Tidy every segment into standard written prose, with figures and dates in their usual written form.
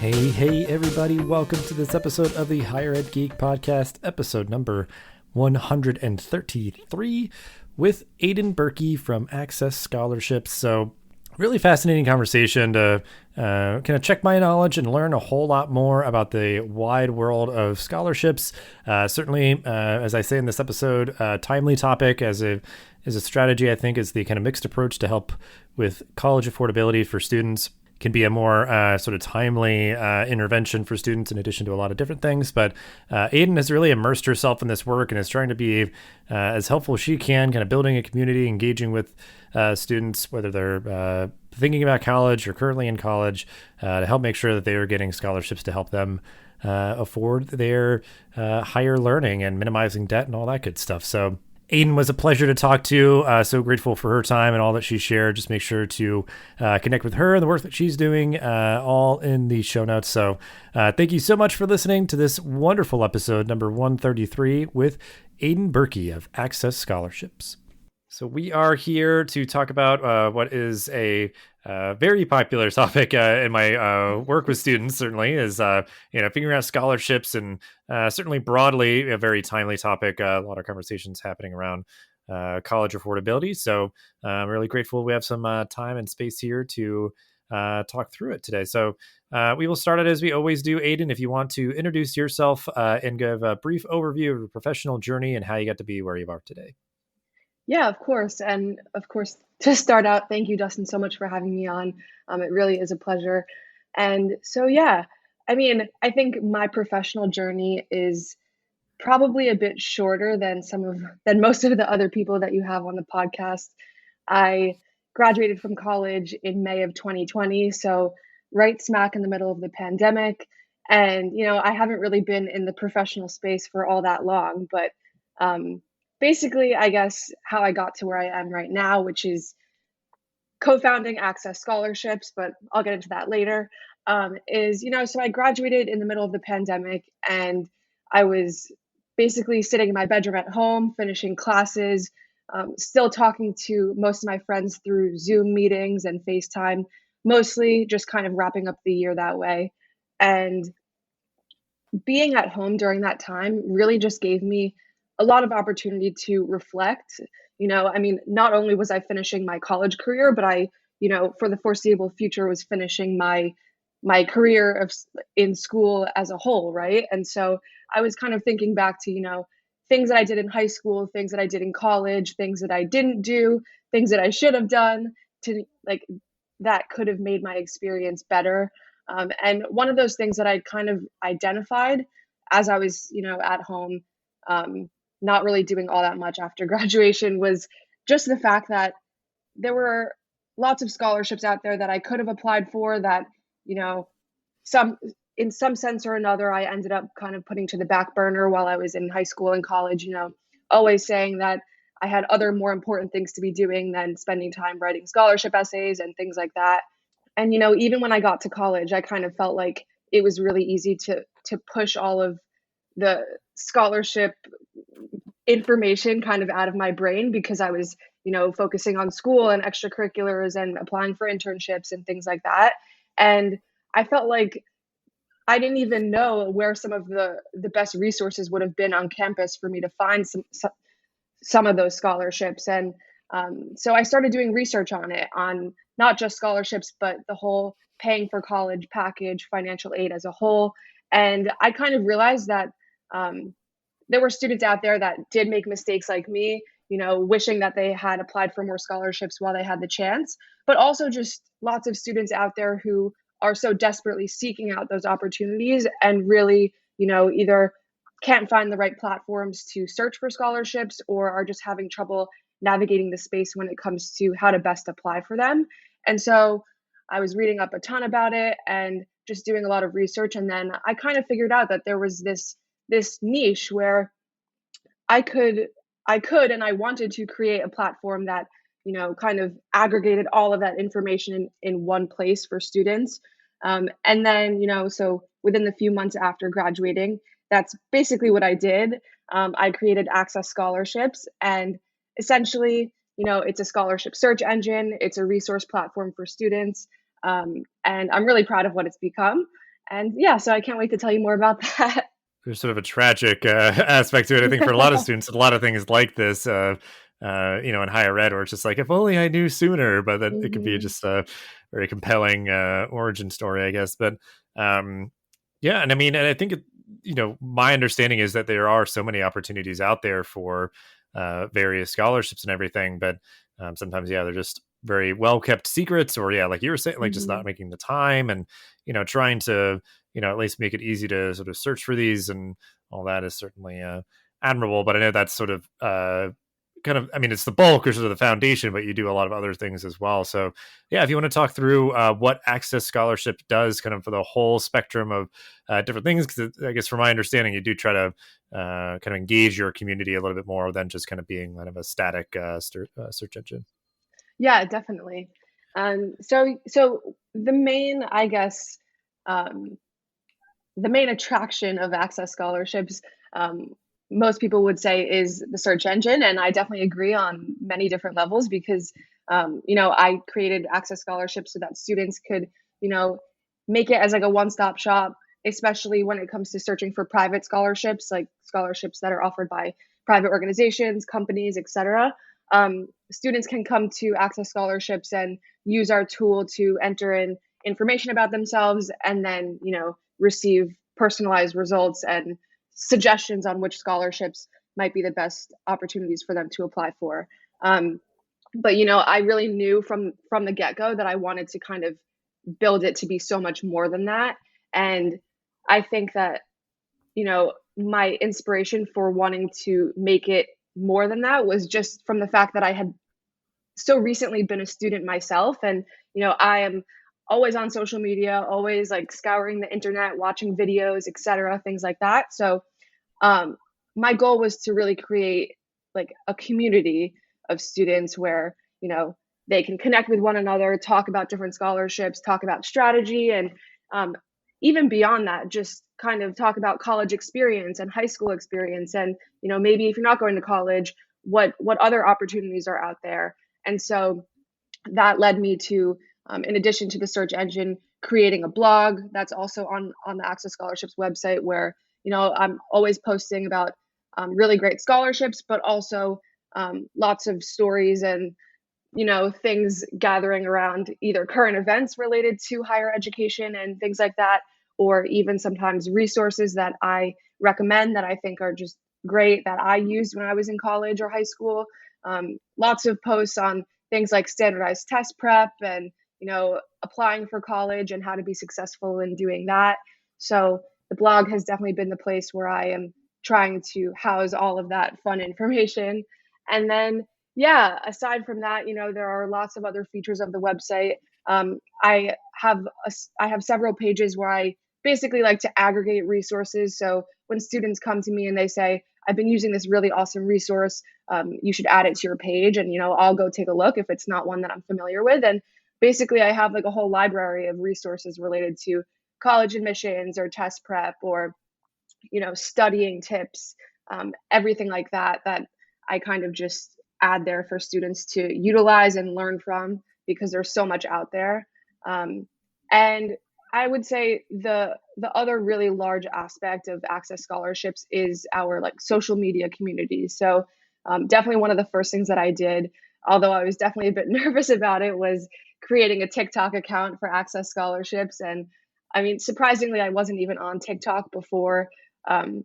Hey, everybody. Welcome to this episode of the Higher Ed Geek Podcast, episode number 133 with Ayden Berkey from Access Scholarships. So really fascinating conversation to kind of check my knowledge and learn a whole lot more about the wide world of scholarships. Certainly, as I say in this episode, timely topic as a strategy, I think, is the kind of mixed approach to help with college affordability for students. Can be a more sort of timely intervention for students in addition to a lot of different things. But Ayden has really immersed herself in this work and is trying to be as helpful as she can, kind of building a community, engaging with students, whether they're thinking about college or currently in college, to help make sure that they are getting scholarships to help them afford their higher learning and minimizing debt and all that good stuff. So Ayden was a pleasure to talk to. So grateful for her time and all that she shared. Just make sure to connect with her and the work that she's doing, all in the show notes. So thank you so much for listening to this wonderful episode, number 133, with Ayden Berkey of Access Scholarships. So we are here to talk about what is a very popular topic in my work with students. Certainly is figuring out scholarships, and certainly broadly a very timely topic. A lot of conversations happening around college affordability. So I'm really grateful we have some time and space here to talk through it today. So we will start it as we always do. Ayden, if you want to introduce yourself and give a brief overview of your professional journey and how you got to be where you are today. Yeah, of course. And of course, to start out, thank you, Dustin, so much for having me on. It really is a pleasure. And so, yeah, I think my professional journey is probably a bit shorter than most of the other people that you have on the podcast. I graduated from college in May of 2020, so right smack in the middle of the pandemic. And, I haven't really been in the professional space for all that long, but basically, I guess how I got to where I am right now, which is co-founding Access Scholarships, but I'll get into that later, so I graduated in the middle of the pandemic, and I was basically sitting in my bedroom at home, finishing classes, still talking to most of my friends through Zoom meetings and FaceTime, mostly just kind of wrapping up the year that way. And being at home during that time really just gave me a lot of opportunity to reflect. Not only was I finishing my college career, but I, for the foreseeable future was finishing my career in school as a whole, right? And so I was kind of thinking back to, things that I did in high school, things that I did in college, things that I didn't do, things that I should have done that could have made my experience better. And one of those things that I kind of identified as I was, at home, not really doing all that much after graduation, was just the fact that there were lots of scholarships out there that I could have applied for that, in some sense or another, I ended up kind of putting to the back burner while I was in high school and college, always saying that I had other more important things to be doing than spending time writing scholarship essays and things like that. And, even when I got to college, I kind of felt like it was really easy to push all of the scholarship information kind of out of my brain because I was, focusing on school and extracurriculars and applying for internships and things like that. And I felt like I didn't even know where some of the best resources would have been on campus for me to find some of those scholarships. And so I started doing research on it, on not just scholarships, but the whole paying for college package, financial aid as a whole. And I kind of realized that there were students out there that did make mistakes like me, wishing that they had applied for more scholarships while they had the chance, but also just lots of students out there who are so desperately seeking out those opportunities and really, either can't find the right platforms to search for scholarships or are just having trouble navigating the space when it comes to how to best apply for them. And so I was reading up a ton about it and just doing a lot of research. And then I kind of figured out that there was this niche where I could and I wanted to create a platform that, kind of aggregated all of that information in one place for students. And then, so within the few months after graduating, that's basically what I did. I created Access Scholarships, and essentially, it's a scholarship search engine. It's a resource platform for students. And I'm really proud of what it's become. And yeah, so I can't wait to tell you more about that. There's sort of a tragic aspect to it, I think, for a lot of students. A lot of things like this, in higher ed, where it's just like, if only I knew sooner. But that it could be Hmm. just a very compelling origin story, I guess. But yeah, and I mean, and I think my understanding is that there are so many opportunities out there for various scholarships and everything, but sometimes, yeah, they're just very well kept secrets, or yeah, like you were saying, like just Hmm. not making the time, and trying to at least make it easy to sort of search for these and all that is certainly admirable. But I know that's sort of kind of, I mean, it's the bulk or sort of the foundation, but you do a lot of other things as well. So yeah, if you want to talk through what Access Scholarship does kind of for the whole spectrum of different things, because I guess from my understanding, you do try to kind of engage your community a little bit more than just kind of being kind of a static search engine. Yeah, definitely. So the main, I guess, um, the main attraction of Access Scholarships, um, most people would say, is the search engine, and I definitely agree on many different levels because, I created Access Scholarships so that students could, you know, make it as like a one-stop shop, especially when it comes to searching for private scholarships, like scholarships that are offered by private organizations, companies, etc. Students can come to Access Scholarships and use our tool to enter in information about themselves, and then receive personalized results and suggestions on which scholarships might be the best opportunities for them to apply for. Um, but I really knew from the get go that I wanted to kind of build it to be so much more than that. And I think that my inspiration for wanting to make it more than that was just from the fact that I had so recently been a student myself, and I am always on social media, always like scouring the internet, watching videos, etc., things like that. So um, my goal was to really create like a community of students where they can connect with one another, talk about different scholarships, talk about strategy, and um, even beyond that, just kind of talk about college experience and high school experience, and maybe if you're not going to college, what other opportunities are out there. And so that led me to, in addition to the search engine, creating a blog that's also on the Access Scholarships website, where I'm always posting about really great scholarships, but also lots of stories and things gathering around either current events related to higher education and things like that, or even sometimes resources that I recommend that I think are just great that I used when I was in college or high school. Lots of posts on things like standardized test prep and applying for college and how to be successful in doing that. So the blog has definitely been the place where I am trying to house all of that fun information. And then yeah, aside from that, there are lots of other features of the website. I have several pages where I basically like to aggregate resources. So when students come to me and they say, I've been using this really awesome resource, you should add it to your page, and I'll go take a look if it's not one that I'm familiar with. And basically I have like a whole library of resources related to college admissions or test prep or studying tips, everything like that, that I kind of just add there for students to utilize and learn from, because there's so much out there. And I would say the other really large aspect of Access Scholarships is our like social media community. So definitely one of the first things that I did, although I was definitely a bit nervous about it, was creating a TikTok account for Access Scholarships. And I mean, surprisingly, I wasn't even on TikTok um,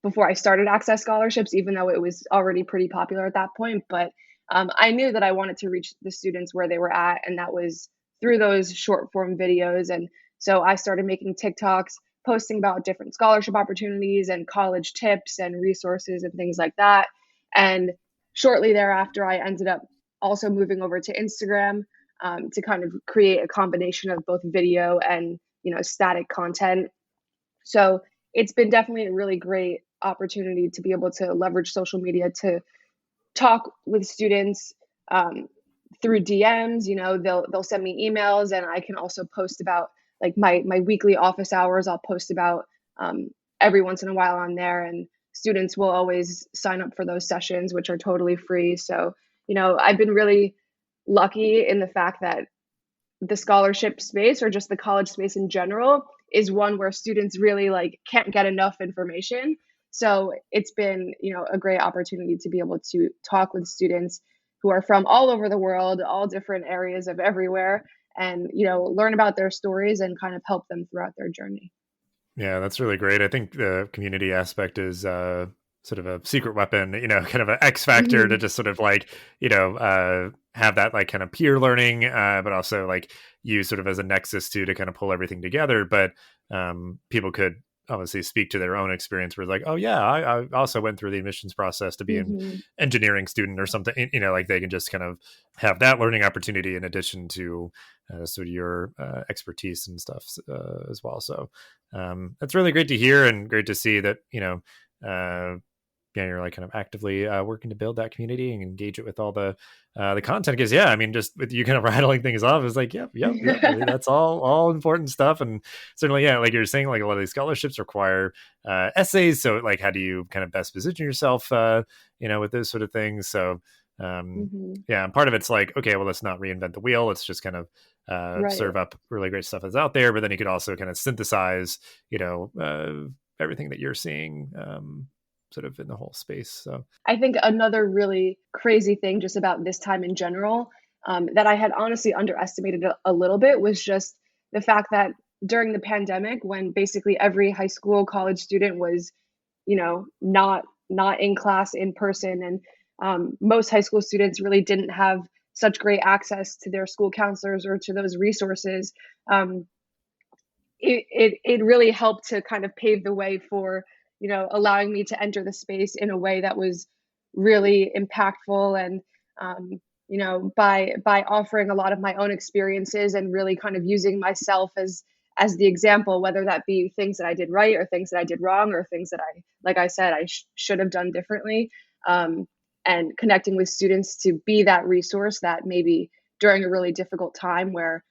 before I started Access Scholarships, even though it was already pretty popular at that point. But I knew that I wanted to reach the students where they were at, and that was through those short form videos. And so I started making TikToks, posting about different scholarship opportunities and college tips and resources and things like that. And shortly thereafter, I ended up also moving over to Instagram, to kind of create a combination of both video and static content. So it's been definitely a really great opportunity to be able to leverage social media to talk with students, through DMs. They'll send me emails, and I can also post about like my weekly office hours. I'll post about every once in a while on there, and students will always sign up for those sessions, which are totally free. So I've been really lucky in the fact that the scholarship space, or just the college space in general, is one where students really like can't get enough information. So it's been, a great opportunity to be able to talk with students who are from all over the world, all different areas of everywhere, and, learn about their stories and kind of help them throughout their journey. Yeah, that's really great. I think the community aspect is sort of a secret weapon, kind of an X factor to Mhm. just sort of like, have that like kind of peer learning, but also like use sort of as a nexus to kind of pull everything together. But people could obviously speak to their own experience where it's like, oh yeah, I also went through the admissions process to be an Mhm. engineering student or something, like they can just kind of have that learning opportunity in addition to sort of your expertise and stuff as well. So that's really great to hear and great to see that, you're like kind of actively working to build that community and engage it with all the content. Because yeah, I mean, just with you kind of rattling things off, it's like, yep. I mean, that's all important stuff. And certainly, yeah, like you're saying, like a lot of these scholarships require essays. So like, how do you kind of best position yourself, with those sort of things? So Mhm. yeah, and part of it's like, okay, well, let's not reinvent the wheel. Let's just kind of Right. serve up really great stuff that's out there. But then you could also kind of synthesize, everything that you're seeing sort of in the whole space. So I think another really crazy thing just about this time in general, that I had honestly underestimated a little bit, was just the fact that during the pandemic, when basically every high school, college student was, not in class in person, and most high school students really didn't have such great access to their school counselors or to those resources. Um, it really helped to kind of pave the way for, allowing me to enter the space in a way that was really impactful, and by offering a lot of my own experiences and really kind of using myself as the example, whether that be things that I did right or things that I did wrong or things that I, like I said, I should have done differently, um, and connecting with students to be that resource that maybe during a really difficult time where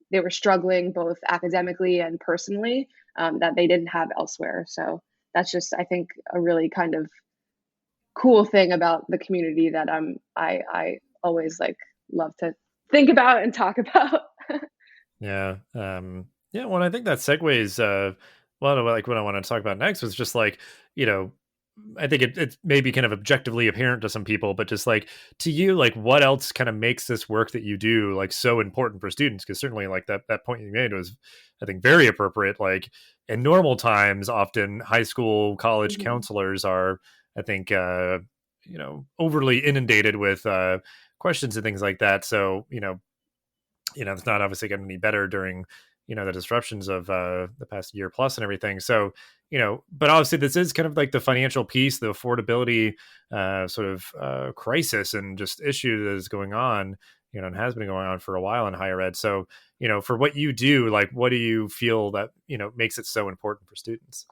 they were struggling both academically and personally, that they didn't have elsewhere. So that's just, I think, a really kind of cool thing about the community that I always like love to think about and talk about. yeah, yeah. Well, I think that segues well, like what I want to talk about next was just like, you know, I think it's maybe kind of objectively apparent to some people, but just like to you, like what else kind of makes this work that you do like so important for students? Because certainly, like that point you made was, I think, very appropriate. Like in normal times, often high school, college Mhm. counselors are, I think, overly inundated with questions and things like that. So it's not obviously getting any better during the disruptions of the past year plus and everything. So but obviously this is kind of like the financial piece, the affordability sort of crisis and just issue that is going on, and has been going on for a while in higher ed. So for what you do, like what do you feel that makes it so important for students?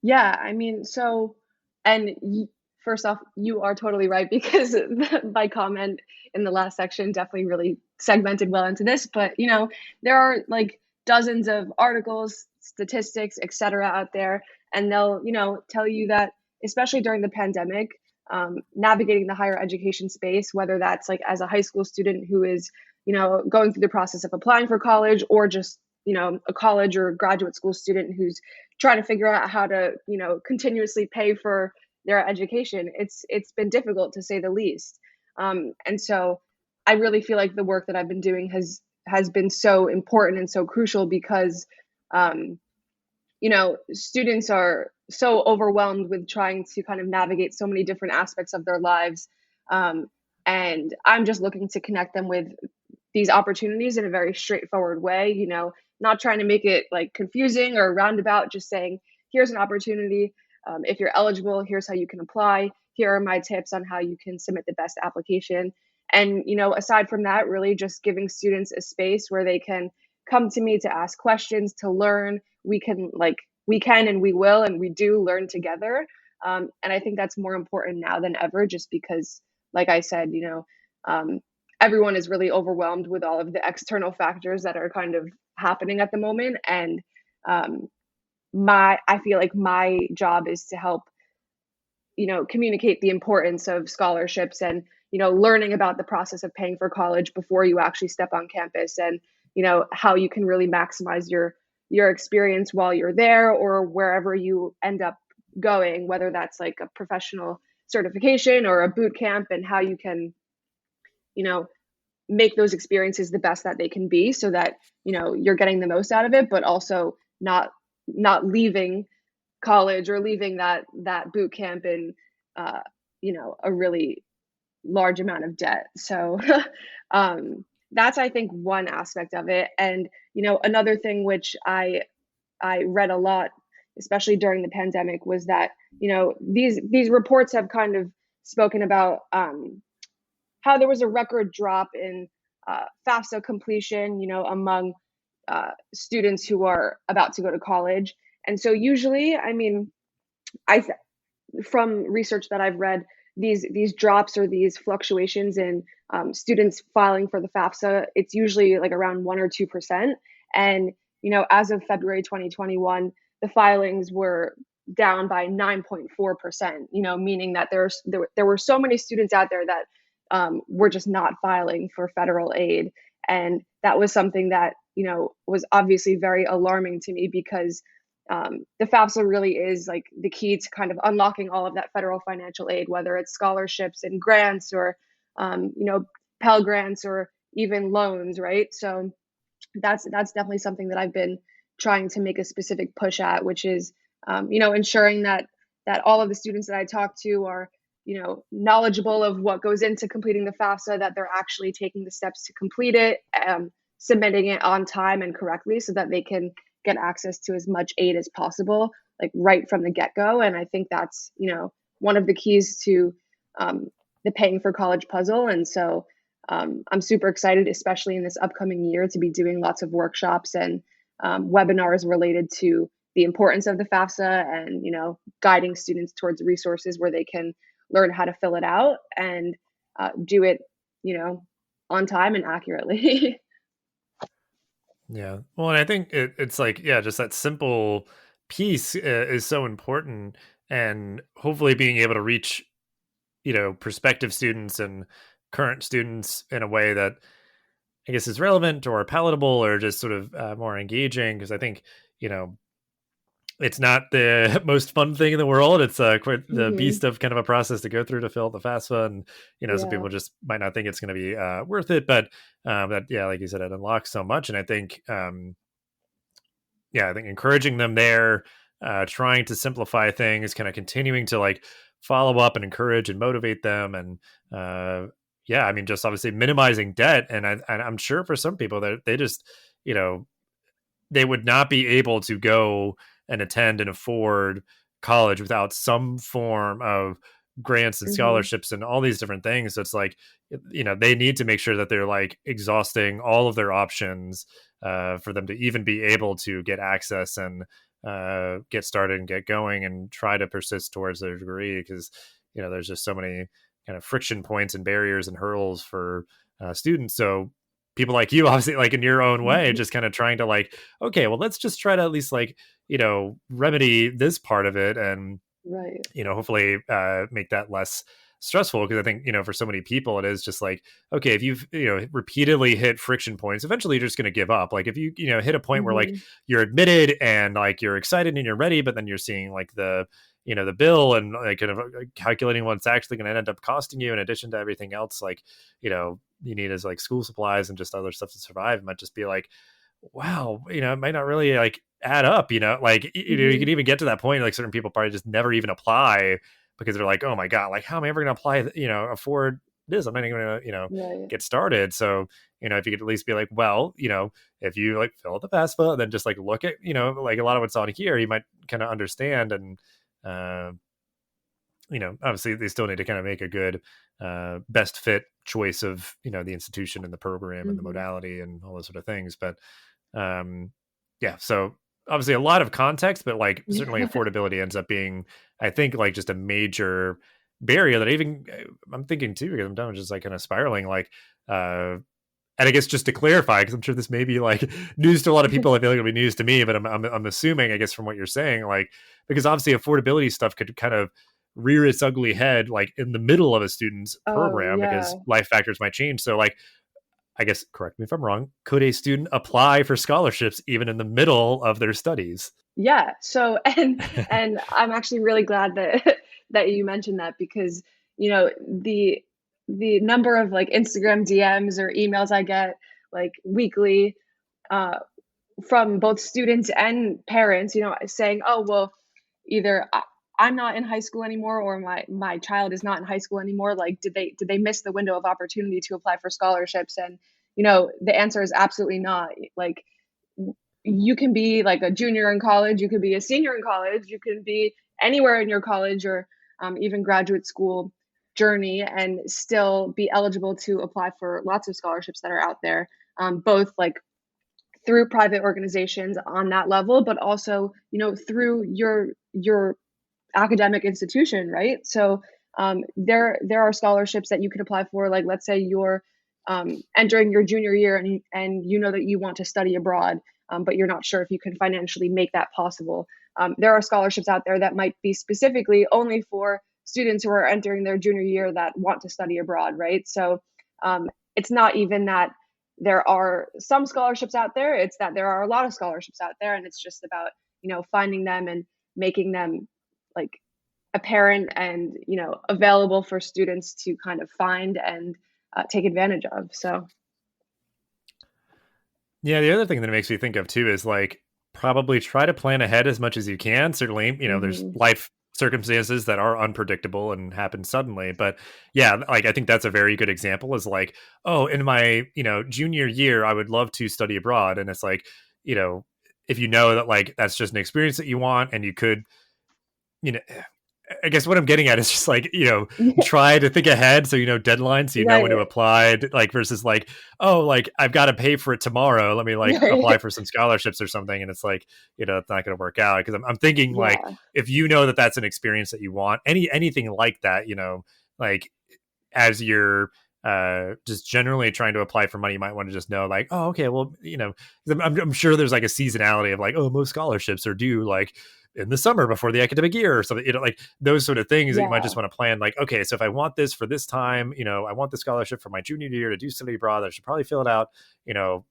Yeah, I mean, so, and first off, you are totally right because my comment in the last section definitely really segmented well into this. But there are like dozens of articles, statistics, etc., out there, and they'll tell you that especially during the pandemic, navigating the higher education space, whether that's like as a high school student who is going through the process of applying for college, or just a college or graduate school student who's trying to figure out how to continuously pay for their education, it's been difficult to say the least. And so I really feel like the work that I've been doing has been so important and so crucial because um, students are so overwhelmed with trying to kind of navigate so many different aspects of their lives, um, and I'm just looking to connect them with these opportunities in a very straightforward way, not trying to make it like confusing or roundabout, just saying, here's an opportunity. If you're eligible, here's how you can apply. Here are my tips on how you can submit the best application. And, aside from that, really just giving students a space where they can come to me to ask questions, to learn. We can and we will and we do learn together. And I think that's more important now than ever, just because, like I said, um, everyone is really overwhelmed with all of the external factors that are kind of happening at the moment. And um, I feel like my job is to help communicate the importance of scholarships and learning about the process of paying for college before you actually step on campus, and how you can really maximize your experience while you're there or wherever you end up going, whether that's like a professional certification or a boot camp, and how you can, you know, make those experiences the best that they can be, so that, you know, you're getting the most out of it, but also not leaving college or leaving that boot camp in uh, you know, a really large amount of debt. So that's, I think, one aspect of it. And, you know, another thing which I read a lot, especially during the pandemic, was that, you know, these reports have kind of spoken about how there was a record drop in FAFSA completion, you know, among students who are about to go to college. And so usually, I mean, I from research that I've read, these drops or these fluctuations in students filing for the FAFSA, it's usually like around 1 or 2%. And, you know, as of February 2021, the filings were down by 9.4%, you know, meaning that there were so many students out there that were just not filing for federal aid. And that was something that, you know, was obviously very alarming to me, because the FAFSA really is like the key to kind of unlocking all of that federal financial aid, whether it's scholarships and grants or, you know, Pell grants or even loans, right? So that's definitely something that I've been trying to make a specific push at, which is, you know, ensuring that all of the students that I talk to are, you know, knowledgeable of what goes into completing the FAFSA, that they're actually taking the steps to complete it, submitting it on time and correctly, so that they can get access to as much aid as possible, like right from the get-go. And I think that's, you know, one of the keys to the paying for college puzzle. And so I'm super excited, especially in this upcoming year, to be doing lots of workshops and webinars related to the importance of the FAFSA, and, you know, guiding students towards resources where they can learn how to fill it out and do it, you know, on time and accurately. Yeah. Well, and I think it's like, yeah, just that simple piece is so important. And hopefully being able to reach, you know, prospective students and current students in a way that I guess is relevant or palatable or just sort of more engaging. Because I think, you know, it's not the most fun thing in the world. It's quite the Hmm. beast of kind of a process to go through to fill out the FAFSA, and you know, some Yeah. people just might not think it's going to be worth it. But that, yeah, like you said, it unlocks so much, and I think, yeah, I think encouraging them there, trying to simplify things, kind of continuing to like follow up and encourage and motivate them, and yeah, I mean, just obviously minimizing debt, and I'm sure for some people that they just, you know, they would not be able to go and attend and afford college without some form of grants and Hmm. scholarships and all these different things. So it's like, you know, they need to make sure that they're like exhausting all of their options for them to even be able to get access and get started and get going and try to persist towards their degree, because you know there's just so many kind of friction points and barriers and hurdles for students. So people like you, obviously, like in your own way, just kind of trying to like, okay, well, let's just try to at least like, you know, remedy this part of it, and Right. you know, hopefully make that less stressful. Because I think, you know, for so many people it is just like, okay, if you've, you know, repeatedly hit friction points, eventually you're just going to give up. Like if you know, hit a point where like Hmm. you're admitted and like you're excited and you're ready, but then you're seeing like the, you know, the bill and like kind of calculating what it's actually going to end up costing you in addition to everything else, like, you know, you need as like school supplies and just other stuff to survive, it might just be like, wow, you know, it might not really like add up, you know, like, you know, you Hmm. could even get to that point, like certain people probably just never even apply because they're like, oh my God, like, how am I ever going to apply, you know, afford this? I'm not even going to, you know, Right. get started. So, you know, if you could at least be like, well, you know, if you like fill out the FAFSA, then just like look at, you know, like a lot of what's on here, you might kind of understand. And, uh, you know, obviously they still need to kind of make a good best fit choice of, you know, the institution and the program and the Hmm. modality and all those sort of things. But um, yeah, so obviously a lot of context, but like certainly affordability ends up being, I think, like just a major barrier that even I'm thinking too, because I'm done just like kind of spiraling, like and I guess just to clarify, because I'm sure this may be like news to a lot of people, I feel like it'll be news to me, but I'm assuming, I guess, from what you're saying, like, because obviously affordability stuff could kind of rear its ugly head like in the middle of a student's Oh program because yeah. life factors might change. So like, I guess, correct me if I'm wrong, could a student apply for scholarships even in the middle of their studies? Yeah. So and I'm actually really glad that that you mentioned that because, the number of like Instagram DMs or emails I get like weekly uh from both students and parents, saying, "Oh, well, either I'm not in high school anymore, or my child is not in high school anymore. Like, did they miss the window of opportunity to apply for scholarships?" And the answer is absolutely not. Like, you can be like a junior in college, you could be a senior in college, you can be anywhere in your college or even graduate school journey and still be eligible to apply for lots of scholarships that are out there, both like through private organizations on that level, but also through your academic institution, right? So there are scholarships that you can apply for. Like, let's say you're entering your junior year and you know that you want to study abroad, but you're not sure if you can financially make that possible. There are scholarships out there that might be specifically only for students who are entering their junior year that want to study abroad, right? So it's not even that there are some scholarships out there, it's that there are a lot of scholarships out there, and it's just about finding them and making them like apparent and available for students to kind of find and take advantage of. So Yeah, the other thing that it makes me think of too is like probably try to plan ahead as much as you can. Certainly, there's mhm. life circumstances that are unpredictable and happen suddenly. But yeah, like I think that's a very good example is like, oh, in my, junior year, I would love to study abroad. And it's like, you know, if you know that like that's just an experience that you want and you could, you know, I guess what I'm getting at is just like, try to think ahead. So, deadlines, so you know when to Right. apply, like versus like, oh, like I've got to pay for it tomorrow. Let me like apply Right. for some scholarships or something. And it's like, it's not going to work out. Cause I'm thinking like, Yeah. if you know that that's an experience that you want, anything like that, like as you're just generally trying to apply for money, you might want to just know like, oh, okay, well, 'cause I'm sure there's like a seasonality of like, oh, most scholarships are due like in the summer before the academic year or something, like those sort of things that you might Yeah. just want to plan. Like, okay, so if I want this for this time, I want the scholarship for my junior year to do study abroad, I should probably fill it out, you know,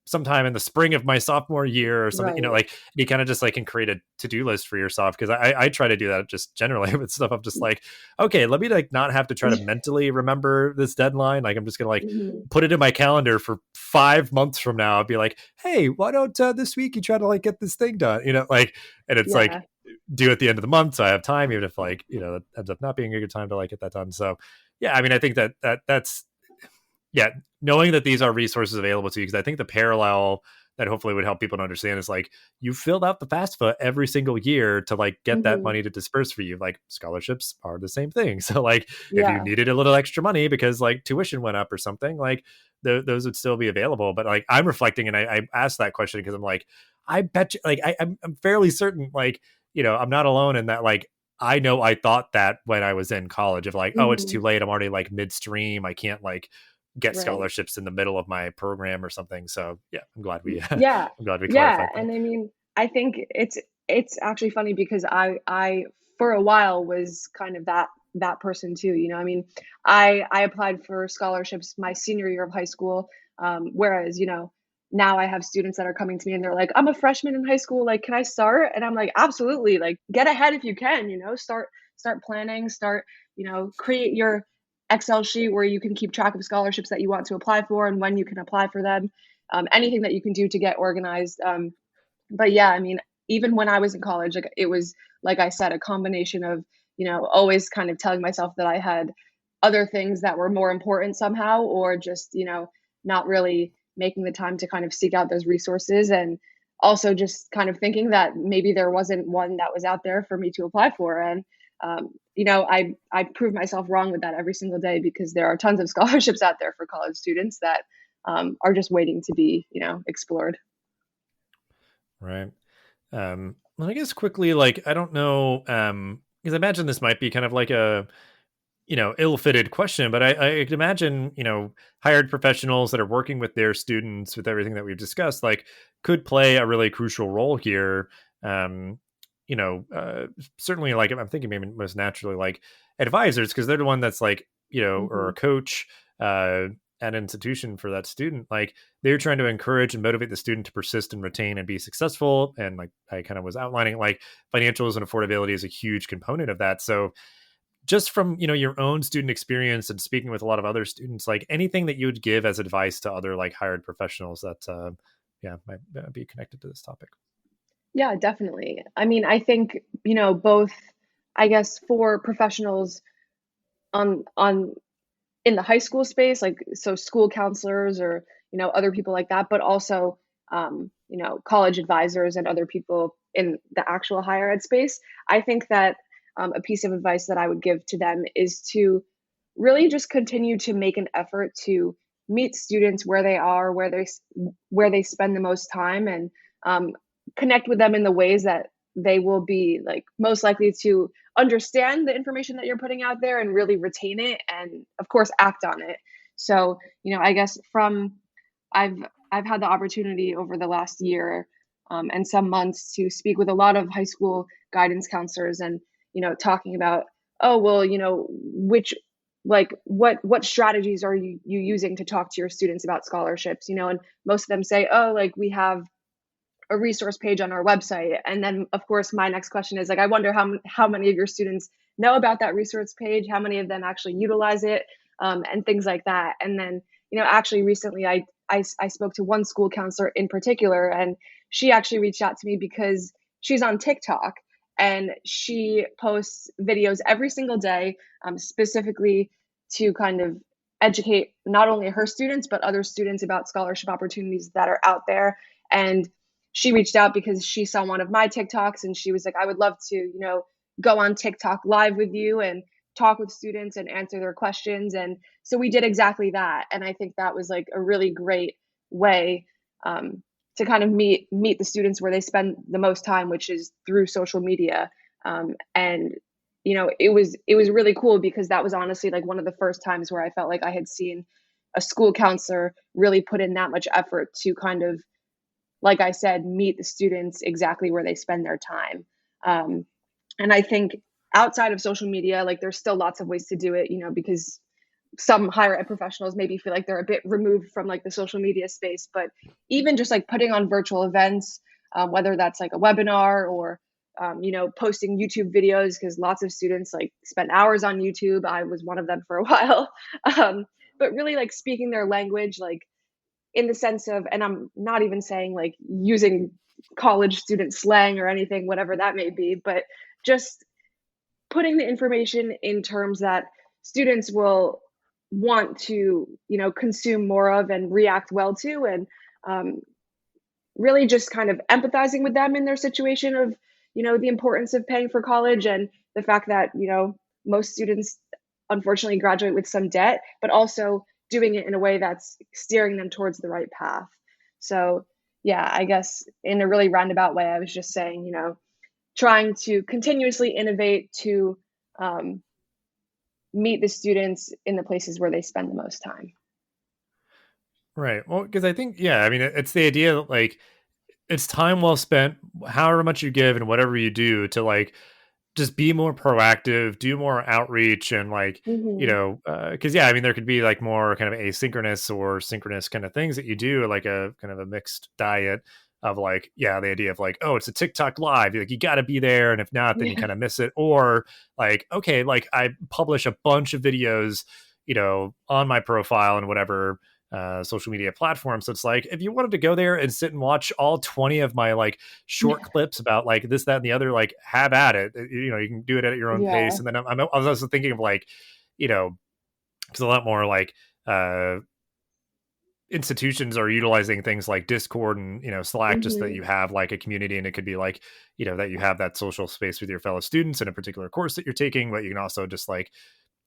sometime in the spring of my sophomore year or something, Right. like you kind of just like can create a to-do list for yourself. Cause I try to do that just generally with stuff. I'm just like, okay, let me like not have to try to mentally remember this deadline. Like I'm just going to like Mhm. put it in my calendar for 5 months from now. I'll be like, hey, why don't this week you try to like get this thing done, like, and it's like Yeah. due at the end of the month. So I have time, even if like, that ends up not being a good time to like get that done. So yeah, I mean, I think that's yeah, knowing that these are resources available to you, because I think the parallel that hopefully would help people to understand is like you filled out the FAFSA every single year to like get that Mhm. money to disperse for you. Like scholarships are the same thing. So like if you Yeah. needed a little extra money because like tuition went up or something, like those would still be available. But like I'm reflecting and I asked that question because I'm like, I bet you, like I'm fairly certain like, I'm not alone in that like I know I thought that when I was in college of like, oh, it's too Mhm. late. I'm already like midstream. I can't like get Right. scholarships in the middle of my program or something. So yeah, I'm glad we Yeah. I'm glad we Yeah, clarified that. and I mean, I think it's actually funny because I for a while was kind of that person too, I mean, I applied for scholarships my senior year of high school, whereas, now I have students that are coming to me and they're like, "I'm a freshman in high school, like, can I start?" And I'm like, "Absolutely, like, get ahead if you can, start planning, create your Excel sheet where you can keep track of scholarships that you want to apply for and when you can apply for them, anything that you can do to get organized." But yeah, I mean, even when I was in college, like it was, like I said, a combination of, always kind of telling myself that I had other things that were more important somehow, or just, not really making the time to kind of seek out those resources. And also just kind of thinking that maybe there wasn't one that was out there for me to apply for. And, I prove myself wrong with that every single day because there are tons of scholarships out there for college students that are just waiting to be, explored. Right. Well, I guess quickly, like I don't know, because I imagine this might be kind of like a ill-fitted question, but I could imagine hired professionals that are working with their students with everything that we've discussed, like could play a really crucial role here. Um, you know, uh, Certainly, like I'm thinking maybe most naturally like advisors because they're the one that's like or a Hmm. coach. at an institution for that student, like they're trying to encourage and motivate the student to persist and retain and be successful. And like I kind of was outlining, like financials and affordability is a huge component of that. So just from, your own student experience and speaking with a lot of other students, like anything that you would give as advice to other like hired professionals that might be connected to this topic. Yeah, definitely. I mean, I think, both, I guess, for professionals on in the high school space, like so school counselors or, other people like that, but also college advisors and other people in the actual higher ed space. I think that a piece of advice that I would give to them is to really just continue to make an effort to meet students where they are, where they spend the most time, and um, connect with them in the ways that they will be like most likely to understand the information that you're putting out there and really retain it, and of course act on it. So, I guess from I've I've had the opportunity over the last year and some months to speak with a lot of high school guidance counselors, and talking about, oh well, which like what strategies are you using to talk to your students about scholarships, and most of them say, oh, like we have a resource page on our website. And then of course my next question is like, I wonder how many of your students know about that resource page, how many of them actually utilize it, and things like that. And then actually recently I spoke to one school counselor in particular, and she actually reached out to me because she's on TikTok and she posts videos every single day, specifically to kind of educate not only her students but other students about scholarship opportunities that are out there. And she reached out because she saw one of my TikToks and she was like, I would love to, go on TikTok live with you and talk with students and answer their questions. And so we did exactly that. And I think that was like a really great way to kind of meet the students where they spend the most time, which is through social media. And it was really cool because that was honestly like one of the first times where I felt like I had seen a school counselor really put in that much effort to kind of, like I said, meet the students exactly where they spend their time. And I think outside of social media, like there's still lots of ways to do it, because some higher ed professionals maybe feel like they're a bit removed from like the social media space, but even just like putting on virtual events, whether that's like a webinar or, posting YouTube videos, because lots of students like spend hours on YouTube. I was one of them for a while. But really like speaking their language, like in the sense of, and I'm not even saying like using college student slang or anything, whatever that may be, but just putting the information in terms that students will want to, consume more of and react well to, and um, really just kind of empathizing with them in their situation of, the importance of paying for college and the fact that, most students unfortunately graduate with some debt, but also doing it in a way that's steering them towards the right path. So, yeah, I guess in a really roundabout way, I was just saying, trying to continuously innovate to um, meet the students in the places where they spend the most time. Right. Well, because I think, yeah, I mean, it's the idea that like it's time well spent, however much you give and whatever you do to like just be more proactive, do more outreach, and like, Mm-hmm. because yeah, I mean, there could be like more kind of asynchronous or synchronous kind of things that you do, like a kind of a mixed diet of like, yeah, the idea of like, oh, it's a TikTok live, like you got to be there, and if not, then you Yeah. kind of miss it. Or like, okay, like I publish a bunch of videos, on my profile and whatever social media platform. So it's like if you wanted to go there and sit and watch all 20 of my like short Yeah. clips about like this, that, and the other, like have at it. You can do it at your own pace. Yeah. And then I was also thinking of like, because a lot more like institutions are utilizing things like Discord and Slack, just that Mm-hmm. you have like a community, and it could be like that you have that social space with your fellow students in a particular course that you're taking, but you can also just like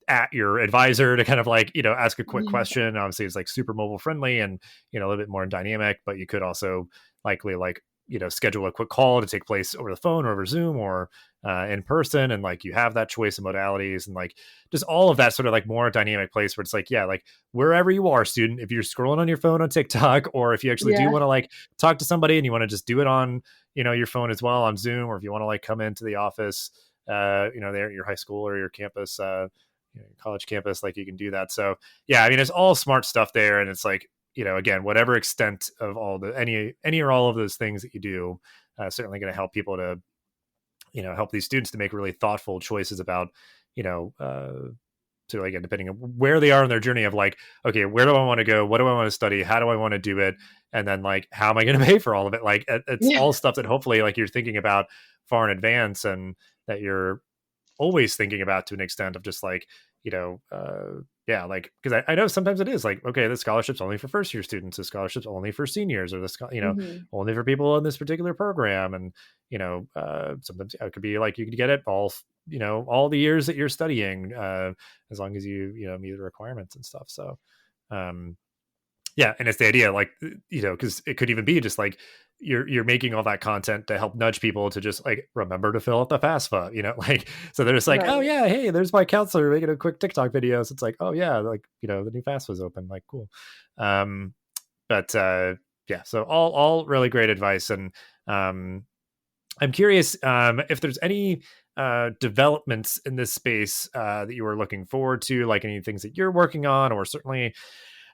at your advisor to kind of like ask a quick Yeah. question. Obviously it's like super mobile friendly and a little bit more dynamic, but you could also likely like schedule a quick call to take place over the phone or over Zoom or in person, and like you have that choice of modalities and like just all of that sort of like more dynamic place where it's like, yeah, like wherever you are, student, if you're scrolling on your phone on TikTok, or if you actually do Yeah. want to like talk to somebody and you want to just do it on your phone as well on Zoom, or if you want to like come into the office there at your high school or your campus college campus, like you can do that. So yeah, I mean, it's all smart stuff there. And it's like, again, whatever extent of all the, any or all of those things that you do, certainly going to help people to, help these students to make really thoughtful choices about, so again, depending on where they are in their journey of like, okay, where do I want to go? What do I want to study? How do I want to do it? And then like, how am I going to pay for all of it? Like, it's Yeah. all stuff that hopefully like you're thinking about far in advance, and that you're always thinking about to an extent of just like, yeah, like, because I know sometimes it is like, okay, the scholarship's only for first year students, the scholarship's only for seniors, or only for people in this particular program. And, sometimes it could be like you could get it all, all the years that you're studying, as long as you, meet the requirements and stuff. So, yeah. And it's the idea, like, because it could even be just like, you're making all that content to help nudge people to just like remember to fill out the FAFSA, like, so they're just like, oh Right. yeah, hey, there's my counselor making a quick TikTok video. So it's like, oh yeah, like, the new FAFSA's open, like, cool. But yeah, so all really great advice. And I'm curious if there's any developments in this space that you were looking forward to, like any things that you're working on, or certainly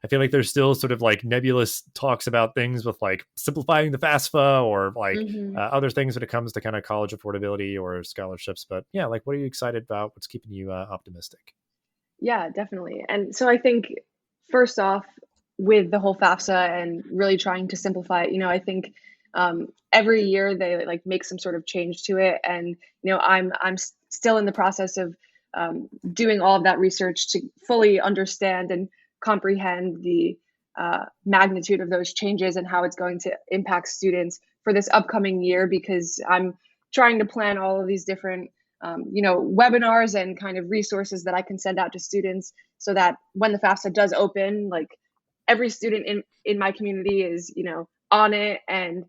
I feel like there's still sort of like nebulous talks about things with like simplifying the FAFSA, or like other things when it comes to kind of college affordability or scholarships. But yeah, like, what are you excited about? What's keeping you optimistic? Yeah, definitely. And so I think first off, with the whole FAFSA and really trying to simplify it, I think every year they like make some sort of change to it, and I'm still in the process of doing all of that research to fully understand and comprehend the magnitude of those changes and how it's going to impact students for this upcoming year, because I'm trying to plan all of these different webinars and kind of resources that I can send out to students, so that when the FAFSA does open, like every student in my community is, on it. And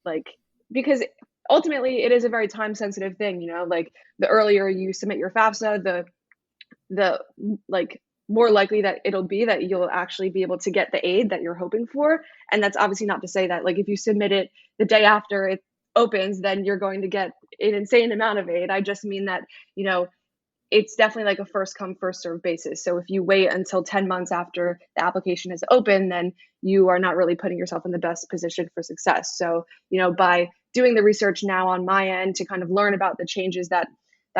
like, because ultimately it is a very time sensitive thing, like the earlier you submit your FAFSA, the like more likely that it'll be that you'll actually be able to get the aid that you're hoping for. And that's obviously not to say that like if you submit it the day after it opens, then you're going to get an insane amount of aid. I just mean that, it's definitely like a first come, first serve basis. So if you wait until 10 months after the application is open, then you are not really putting yourself in the best position for success. So, by doing the research now on my end to kind of learn about the changes that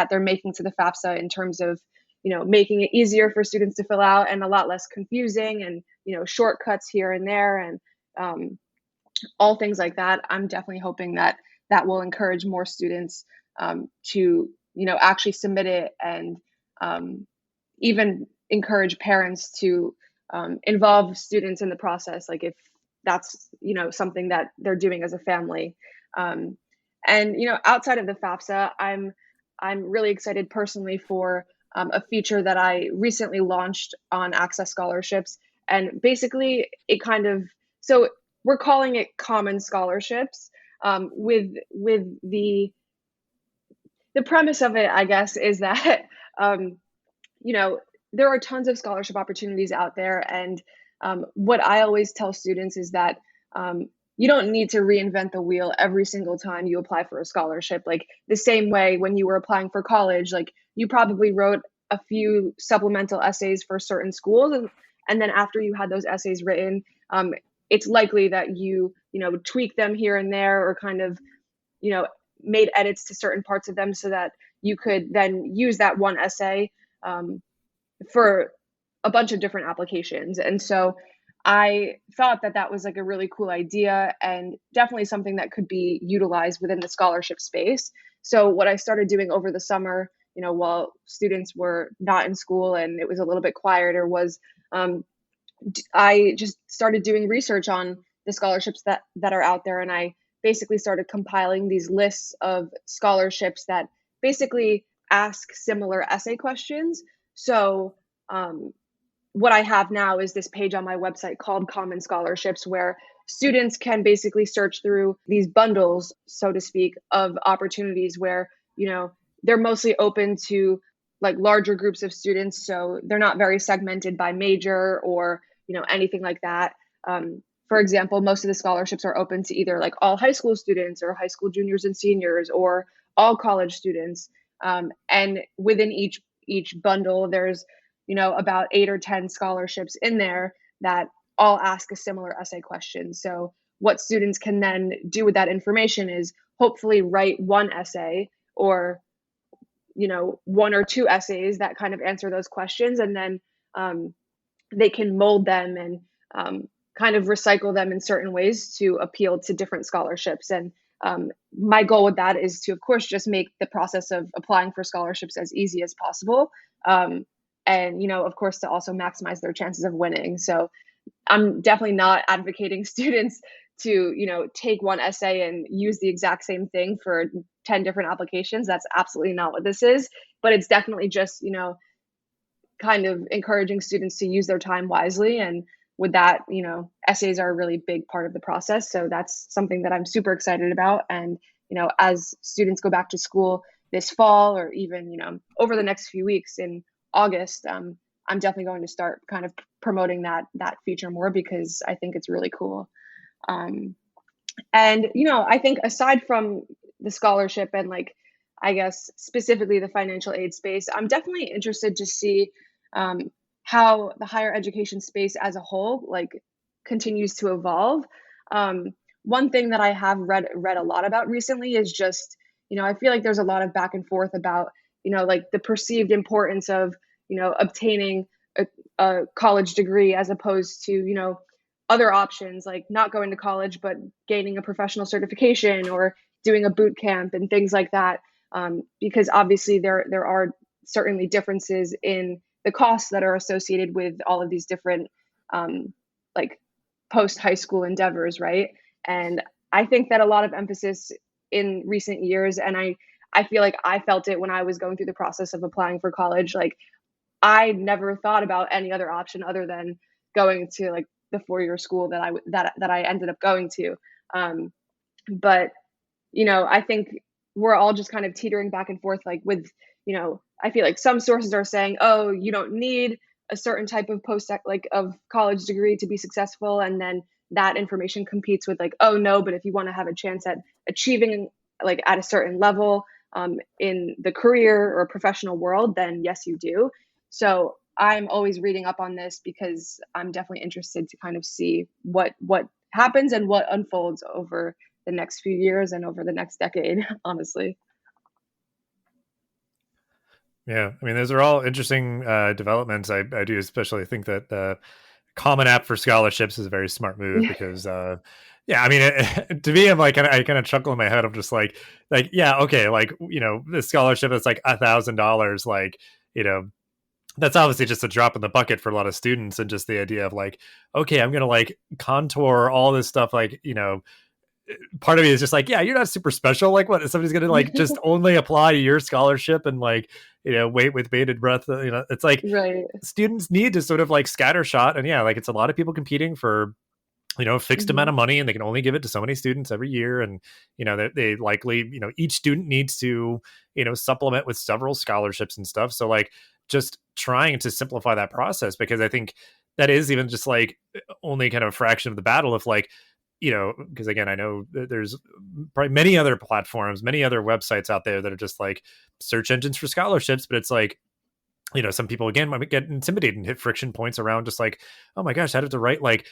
they're making to the FAFSA in terms of, making it easier for students to fill out and a lot less confusing, and, shortcuts here and there, and all things like that, I'm definitely hoping that that will encourage more students to actually submit it, and even encourage parents to involve students in the process, like if that's something that they're doing as a family. And outside of the FAFSA, I'm really excited personally for a feature that I recently launched on Access Scholarships. And basically it kind of, so we're calling it Common Scholarships, with the premise of it, I guess, is that there are tons of scholarship opportunities out there, and what I always tell students is that you don't need to reinvent the wheel every single time you apply for a scholarship. Like the same way when you were applying for college, like you probably wrote a few supplemental essays for certain schools, and then after you had those essays written, it's likely that you tweak them here and there, or kind of made edits to certain parts of them so that you could then use that one essay for a bunch of different applications. And so I thought that that was like a really cool idea, and definitely something that could be utilized within the scholarship space. So what I started doing over the summer, while students were not in school and it was a little bit quieter, was I just started doing research on the scholarships that are out there, and I basically started compiling these lists of scholarships that basically ask similar essay questions. So what I have now is this page on my website called Common Scholarships, where students can basically search through these bundles, so to speak, of opportunities where, they're mostly open to like larger groups of students. So they're not very segmented by major or, anything like that. For example, most of the scholarships are open to either like all high school students or high school juniors and seniors, or all college students. And within each each bundle, there's, about 8 or 10 scholarships in there that all ask a similar essay question. So what students can then do with that information is hopefully write one essay or, one or two essays that kind of answer those questions. And then they can mold them and kind of recycle them in certain ways to appeal to different scholarships. And my goal with that is to, of course, just make the process of applying for scholarships as easy as possible. And, of course, to also maximize their chances of winning. So I'm definitely not advocating students to, take one essay and use the exact same thing for 10 different applications. That's absolutely not what this is. But it's definitely just, kind of encouraging students to use their time wisely. And with that, essays are a really big part of the process. So that's something that I'm super excited about. And, as students go back to school this fall, or even, over the next few weeks in August, I'm definitely going to start kind of promoting that feature more, because I think it's really cool. And, I think aside from the scholarship and I guess specifically the financial aid space, I'm definitely interested to see how the higher education space as a whole continues to evolve. One thing that I have read a lot about recently is just, I feel like there's a lot of back and forth about, the perceived importance of, obtaining a college degree as opposed to, other options like not going to college, but gaining a professional certification or doing a boot camp and things like that. Because obviously there are certainly differences in the costs that are associated with all of these different post high school endeavors, right? And I think that a lot of emphasis in recent years, and I feel like I felt it when I was going through the process of applying for college. I never thought about any other option other than going to the 4-year school that I ended up going to. But I think we're all just kind of teetering back and forth with, I feel like some sources are saying, oh, you don't need a certain type of of college degree to be successful. And then that information competes with oh no, but if you want to have a chance at achieving at a certain level in the career or professional world, then yes, you do. So I'm always reading up on this because I'm definitely interested to kind of see what happens and what unfolds over the next few years and over the next decade, honestly. Yeah, I mean, those are all interesting developments. I do especially think that the Common App for scholarships is a very smart move because, yeah, I mean, to me, I'm I kind of chuckle in my head. I'm just yeah, okay, the scholarship is $1,000, that's obviously just a drop in the bucket for a lot of students, and just the idea of okay, I'm gonna contour all this stuff, part of me is just yeah, you're not super special. What, somebody's gonna just only apply to your scholarship and wait with bated breath? It's right. Students need to sort of scattershot, and yeah, it's a lot of people competing for a fixed amount of money, and they can only give it to so many students every year, and they likely each student needs to supplement with several scholarships and stuff. So just trying to simplify that process, because I think that is even just only kind of a fraction of the battle. If because again, I know there's probably many other platforms, many other websites out there that are just search engines for scholarships, but it's some people again might get intimidated and hit friction points around just oh my gosh, I have to write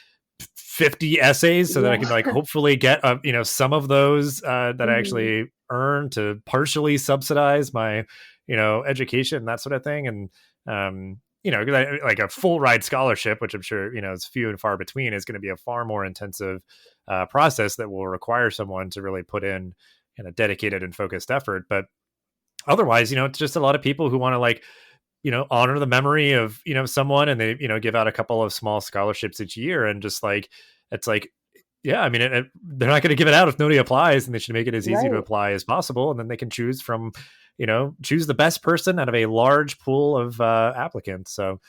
50 essays so that I can hopefully get some of those that I actually earn to partially subsidize my education, that sort of thing. And a full ride scholarship, which I'm sure is few and far between, is going to be a far more intensive process that will require someone to really put in a dedicated and focused effort. But otherwise, it's just a lot of people who want to honor the memory of someone, and they give out a couple of small scholarships each year, and just it's yeah, I mean, they're not going to give it out if nobody applies, and they should make it as easy to apply as possible, and then they can choose from choose the best person out of a large pool of applicants. So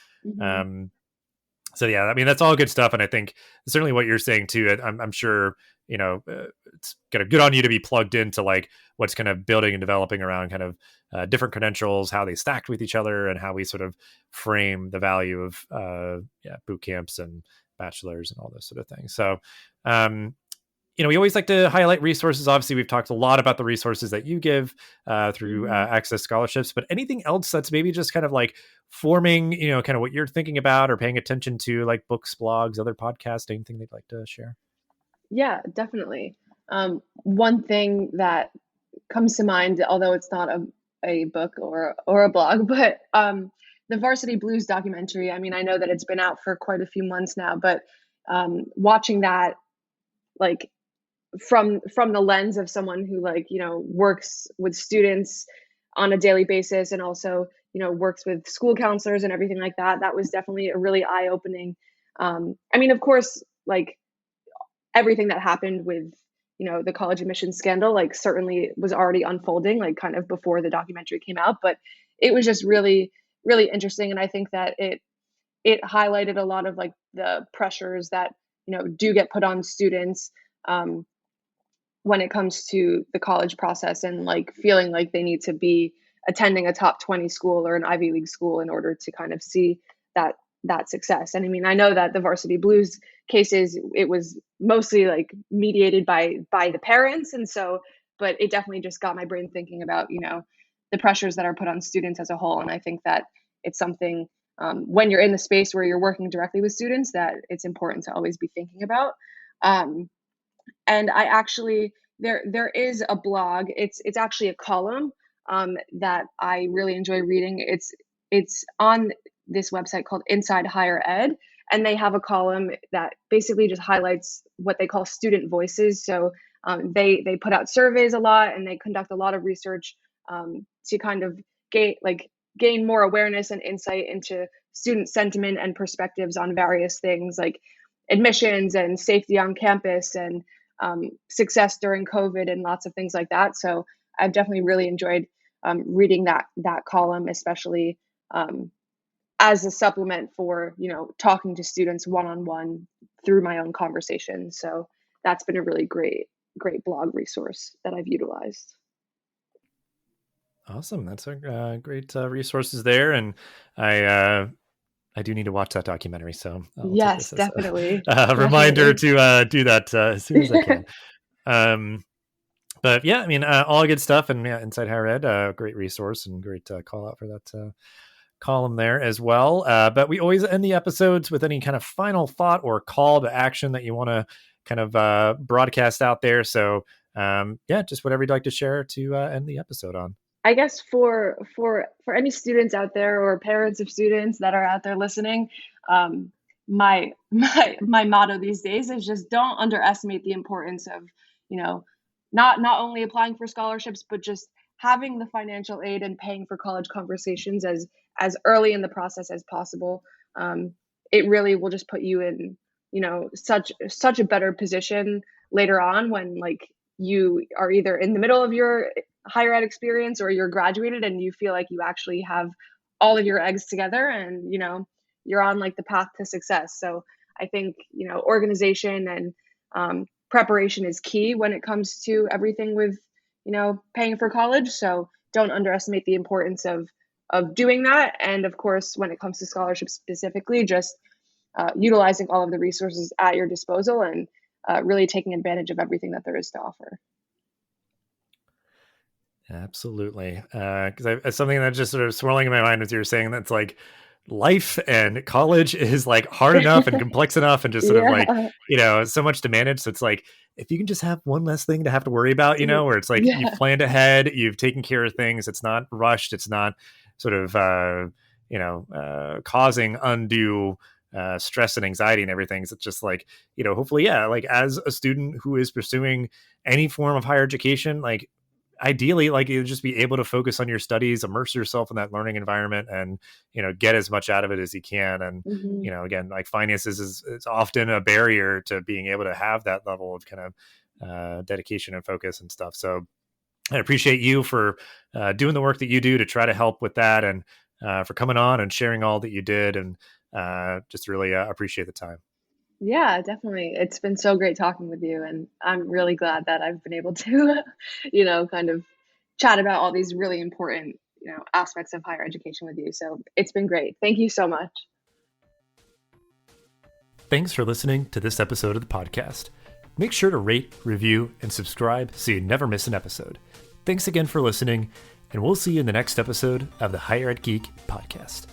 so yeah, I mean, that's all good stuff, and I think certainly what you're saying too, I'm sure it's kind of good on you to be plugged into what's kind of building and developing around kind of different credentials, how they stacked with each other, and how we sort of frame the value of boot camps and bachelors and all those sort of things. So we always like to highlight resources. Obviously, we've talked a lot about the resources that you give through Access Scholarships, but anything else that's maybe just kind of like forming, kind of what you're thinking about or paying attention to, like books, blogs, other podcasts, anything they'd like to share? Yeah, definitely. One thing that comes to mind, although it's not a book or a blog, but the Varsity Blues documentary. I mean, I know that it's been out for quite a few months now, but watching that, like from the lens of someone who, like, works with students on a daily basis, and also works with school counselors and everything like that, that was definitely a really eye-opening. I mean, of course, like everything that happened with the college admissions scandal, like, certainly was already unfolding, like, kind of before the documentary came out, but it was just really, really interesting. And I think that it highlighted a lot of, like, the pressures that do get put on students um, when it comes to the college process, and like feeling like they need to be attending a top 20 school or an Ivy League school in order to kind of see that success. And I mean, I know that the Varsity Blues cases, it was mostly like mediated by the parents, and so, but it definitely just got my brain thinking about the pressures that are put on students as a whole. And I think that it's something, when you're in the space where you're working directly with students, that it's important to always be thinking about. Um, and I actually, there is a blog. It's actually a column that I really enjoy reading. It's on this website called Inside Higher Ed, and they have a column that basically just highlights what they call student voices. So they put out surveys a lot, and they conduct a lot of research to kind of gain more awareness and insight into student sentiment and perspectives on various things like admissions and safety on campus, and success during COVID, and lots of things like that. So I've definitely really enjoyed reading that column, especially as a supplement for talking to students one-on-one through my own conversations. So that's been a really great blog resource that I've utilized. Awesome. That's a great resources there. And I do need to watch that documentary, so I'll take Yes, this as definitely. a reminder to do that as soon as I can. But yeah, I mean, all good stuff. And yeah, Inside Higher Ed, great resource and great call out for that column there as well. But we always end the episodes with any kind of final thought or call to action that you want to kind of broadcast out there. So yeah, just whatever you'd like to share to end the episode on. I guess for any students out there, or parents of students that are out there listening, my motto these days is just don't underestimate the importance of not only applying for scholarships, but just having the financial aid and paying for college conversations as early in the process as possible. It really will just put you in such a better position later on, when like you are either in the middle of your higher ed experience, or you're graduated and you feel like you actually have all of your eggs together, and you're on like the path to success. So I think organization and preparation is key when it comes to everything with paying for college. So don't underestimate the importance of doing that. And of course, when it comes to scholarships specifically, just utilizing all of the resources at your disposal, and really taking advantage of everything that there is to offer. Absolutely. Because something that's just sort of swirling in my mind as you were saying, that's like life and college is like hard enough and complex enough, and just sort of like, so much to manage. So it's like, if you can just have one less thing to have to worry about, where it's like you've planned ahead, you've taken care of things, it's not rushed, it's not sort of, causing undue stress and anxiety and everything. So it's just like, hopefully, yeah, like as a student who is pursuing any form of higher education, like ideally, like you just be able to focus on your studies, immerse yourself in that learning environment, and get as much out of it as you can. And again, like finances is often a barrier to being able to have that level of kind of dedication and focus and stuff. So I appreciate you for doing the work that you do to try to help with that, and for coming on and sharing all that you did, and just really appreciate the time. Yeah, definitely. It's been so great talking with you, and I'm really glad that I've been able to, kind of chat about all these really important, aspects of higher education with you. So it's been great. Thank you so much. Thanks for listening to this episode of the podcast. Make sure to rate, review, and subscribe so you never miss an episode. Thanks again for listening, and we'll see you in the next episode of the Higher Ed Geek podcast.